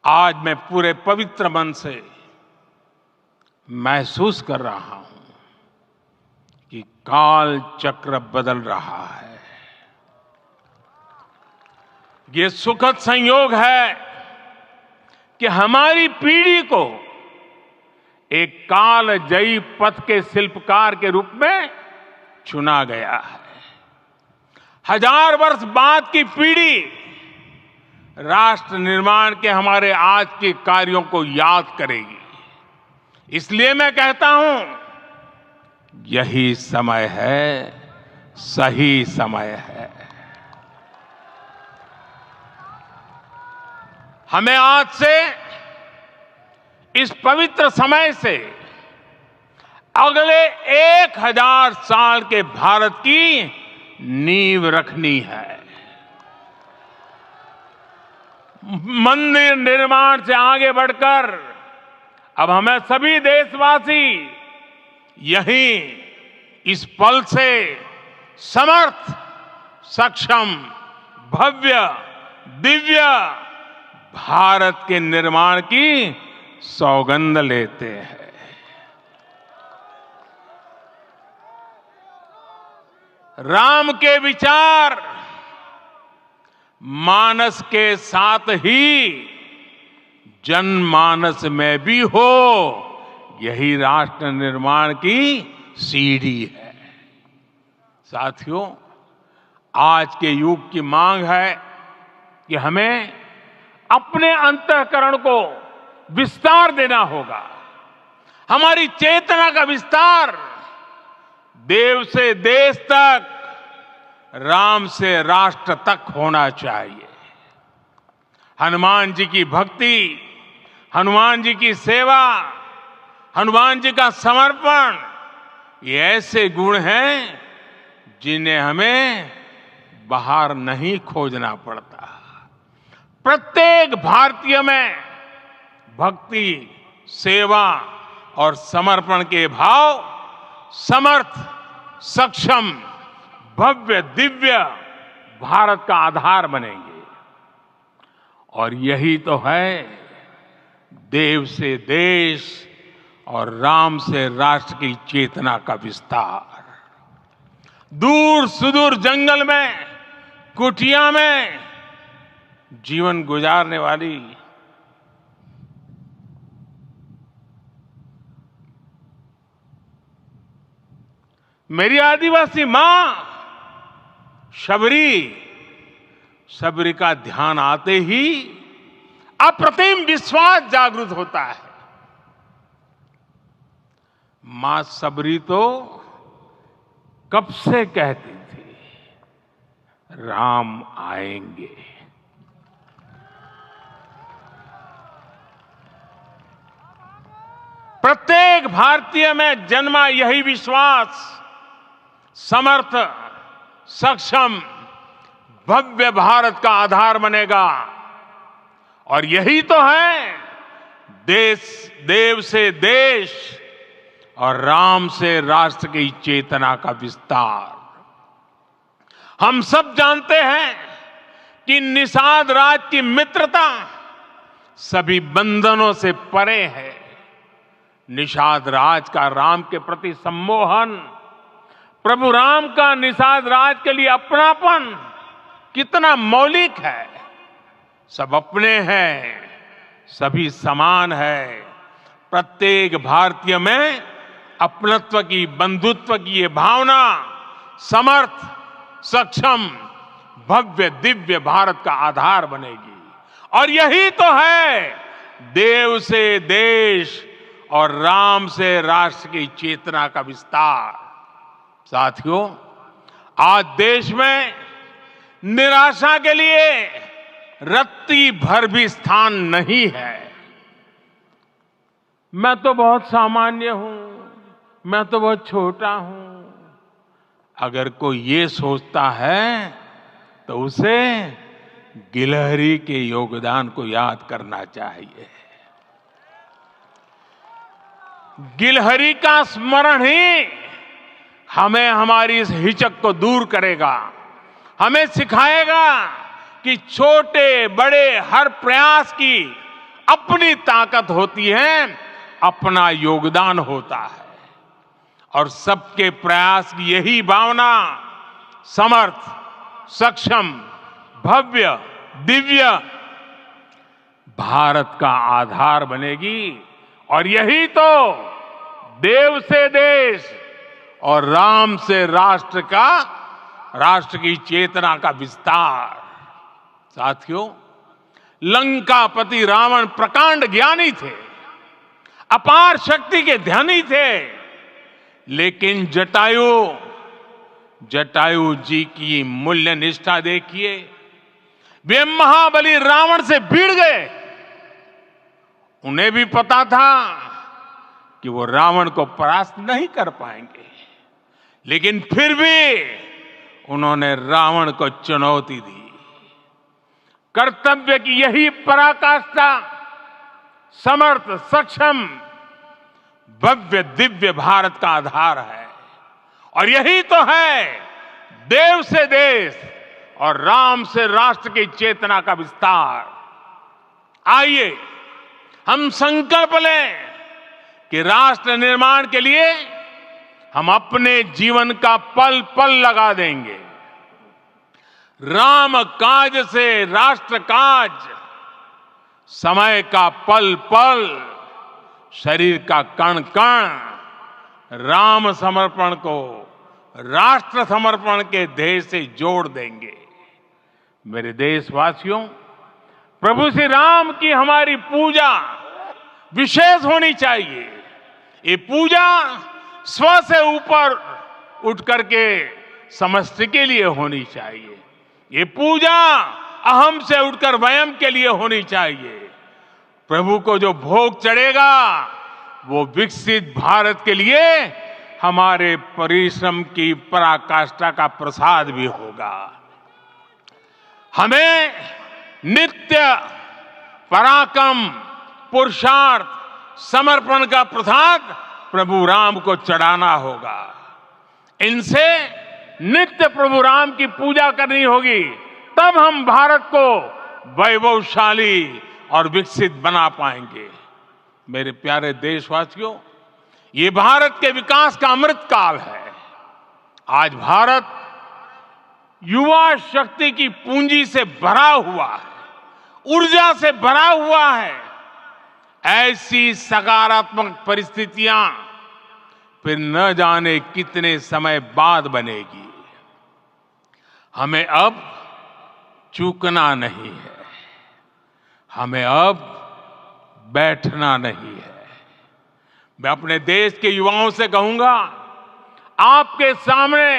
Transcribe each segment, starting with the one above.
आज मैं पूरे पवित्र मन से महसूस कर रहा हूं कि काल चक्र बदल रहा है। ये सुखद संयोग है कि हमारी पीढ़ी को एक कालजयी पथ के शिल्पकार के रूप में चुना गया है। 1000 वर्ष बाद की पीढ़ी राष्ट्र निर्माण के हमारे आज के कार्यों को याद करेगी। इसलिए मैं कहता हूं, यही समय है, सही समय है। हमें आज से इस पवित्र समय से अगले 1000 साल के भारत की नींव रखनी है। मंदिर निर्माण से आगे बढ़कर अब हमें सभी देशवासी यही इस पल से समर्थ, सक्षम, भव्य, दिव्य भारत के निर्माण की सौगंध लेते हैं। राम के विचार मानस के साथ ही जनमानस में भी हो, यही राष्ट्र निर्माण की सीढ़ी है। साथियों, आज के युग की मांग है कि हमें अपने अंतःकरण को विस्तार देना होगा। हमारी चेतना का विस्तार देव से देश तक, राम से राष्ट्र तक होना चाहिए। हनुमान जी की भक्ति, हनुमान जी की सेवा, हनुमान जी का समर्पण, ये ऐसे गुण हैं जिन्हें हमें बाहर नहीं खोजना पड़ता। प्रत्येक भारतीय में भक्ति, सेवा और समर्पण के भाव समर्थ, सक्षम, भव्य, दिव्य भारत का आधार बनेंगे। और यही तो है देव से देश और राम से राष्ट्र की चेतना का विस्तार। दूर सुदूर जंगल में, कुटिया में जीवन गुजारने वाली मेरी आदिवासी मां शबरी का ध्यान आते ही अप्रतिम विश्वास जागृत होता है। मां शबरी तो कब से कहती थी, राम आएंगे। प्रत्येक भारतीय में जन्मा यही विश्वास समर्थ, सक्षम, भव्य भारत का आधार बनेगा। और यही तो है देव से देश और राम से राष्ट्र की चेतना का विस्तार। हम सब जानते हैं कि निषाद राज की मित्रता सभी बंधनों से परे है। निषाद राज का राम के प्रति सम्मोहन, प्रभु राम का निषाद राज के लिए अपनापन कितना मौलिक है। सब अपने हैं, सभी समान है। प्रत्येक भारतीय में अपनत्व की, बंधुत्व की ये भावना समर्थ, सक्षम, भव्य, दिव्य भारत का आधार बनेगी। और यही तो है देव से देश और राम से राष्ट्र की चेतना का विस्तार। साथियों, आज देश में निराशा के लिए रत्ती भर भी स्थान नहीं है। मैं तो बहुत सामान्य हूं, मैं तो बहुत छोटा हूं। अगर कोई ये सोचता है तो उसे गिलहरी के योगदान को याद करना चाहिए। गिलहरी का स्मरण ही हमें हमारी इस हिचक को दूर करेगा, हमें सिखाएगा कि छोटे बड़े हर प्रयास की अपनी ताकत होती है, अपना योगदान होता है। और सबके प्रयास की यही भावना समर्थ, सक्षम, भव्य, दिव्य भारत का आधार बनेगी। और यही तो देव से देश और राम से राष्ट्र की चेतना का विस्तार। साथियों, लंकापति रावण प्रकांड ज्ञानी थे, अपार शक्ति के धनी थे, लेकिन जटायु जी की मूल्य निष्ठा देखिए। वे महाबली रावण से भिड़ गए। उन्हें भी पता था कि वो रावण को परास्त नहीं कर पाएंगे, लेकिन फिर भी उन्होंने रावण को चुनौती दी। कर्तव्य की यही पराकाष्ठा समर्थ, सक्षम, भव्य, दिव्य भारत का आधार है। और यही तो है देव से देश और राम से राष्ट्र की चेतना का विस्तार। आइए हम संकल्प लें कि राष्ट्र निर्माण के लिए हम अपने जीवन का पल पल लगा देंगे। राम काज से राष्ट्र काज, समय का पल पल, शरीर का कण कण राम समर्पण को राष्ट्र समर्पण के ध्येय से जोड़ देंगे। मेरे देशवासियों, प्रभु श्री राम की हमारी पूजा विशेष होनी चाहिए। ये पूजा स्व से ऊपर उठ करके समष्टि के लिए होनी चाहिए। ये पूजा अहम से उठकर वयम के लिए होनी चाहिए। प्रभु को जो भोग चढ़ेगा वो विकसित भारत के लिए हमारे परिश्रम की पराकाष्ठा का प्रसाद भी होगा। हमें नित्य पराक्रम, पुरुषार्थ, समर्पण का प्रसाद प्रभु राम को चढ़ाना होगा। इनसे नित्य प्रभु राम की पूजा करनी होगी, तब हम भारत को वैभवशाली और विकसित बना पाएंगे। मेरे प्यारे देशवासियों, ये भारत के विकास का अमृत काल है। आज भारत युवा शक्ति की पूंजी से भरा हुआ है, ऊर्जा से भरा हुआ है। ऐसी सकारात्मक परिस्थितियां फिर न जाने कितने समय बाद बनेगी। हमें अब चूकना नहीं है, हमें अब बैठना नहीं है। मैं अपने देश के युवाओं से कहूंगा, आपके सामने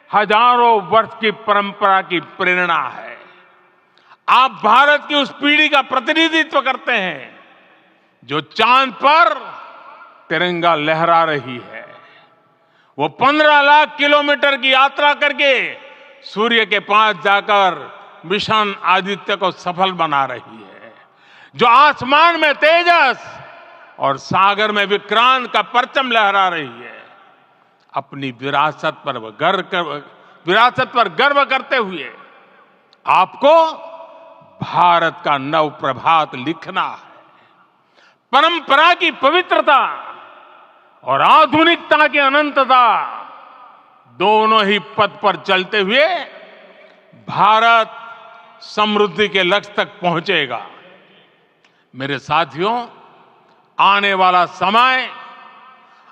हजारों वर्ष की परंपरा की प्रेरणा है। आप भारत की उस पीढ़ी का प्रतिनिधित्व करते हैं जो चांद पर तिरंगा लहरा रही है। वो 15 लाख किलोमीटर की यात्रा करके सूर्य के पास जाकर मिशन आदित्य को सफल बना रही है। जो आसमान में तेजस और सागर में विक्रांत का परचम लहरा रही है। अपनी विरासत पर गर्व करते हुए आपको भारत का नव प्रभात लिखना है। परंपरा की पवित्रता और आधुनिकता की अनंतता, दोनों ही पथ पर चलते हुए भारत समृद्धि के लक्ष्य तक पहुंचेगा। मेरे साथियों, आने वाला समय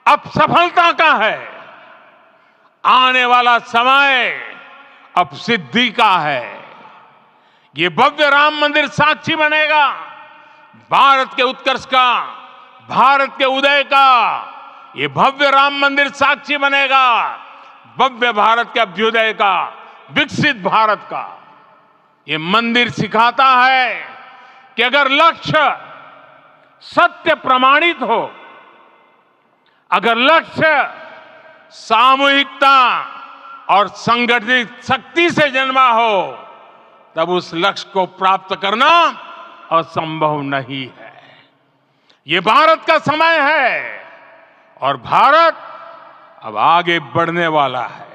अब सफलता का है। आने वाला समय अब सिद्धि का है। ये भव्य राम मंदिर साक्षी बनेगा भारत के उत्कर्ष का, भारत के उदय का। ये भव्य राम मंदिर साक्षी बनेगा भव्य भारत के अभ्युदय का, विकसित भारत का। ये मंदिर सिखाता है कि अगर लक्ष्य सत्य प्रमाणित हो, अगर लक्ष्य सामूहिकता और संगठित शक्ति से जन्मा हो, तब उस लक्ष्य को प्राप्त करना असंभव नहीं है। ये भारत का समय है और भारत अब आगे बढ़ने वाला है।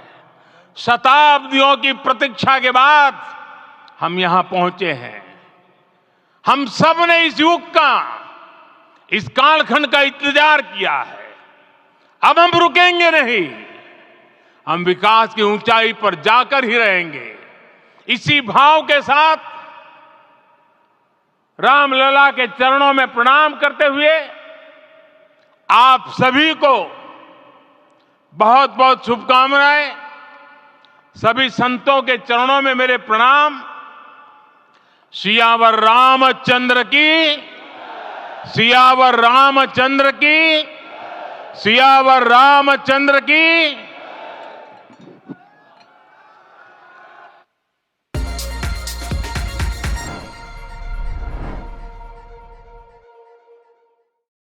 शताब्दियों की प्रतीक्षा के बाद हम यहां पहुंचे हैं। हम सब ने इस युग का, इस कालखंड का इंतजार किया है। अब हम रुकेंगे नहीं, हम विकास की ऊंचाई पर जाकर ही रहेंगे। इसी भाव के साथ रामलला के चरणों में प्रणाम करते हुए आप सभी को बहुत बहुत शुभकामनाएं। सभी संतों के चरणों में मेरे प्रणाम। सियावर रामचंद्र की, सियावर रामचंद्र की, सियावर रामचंद्र की।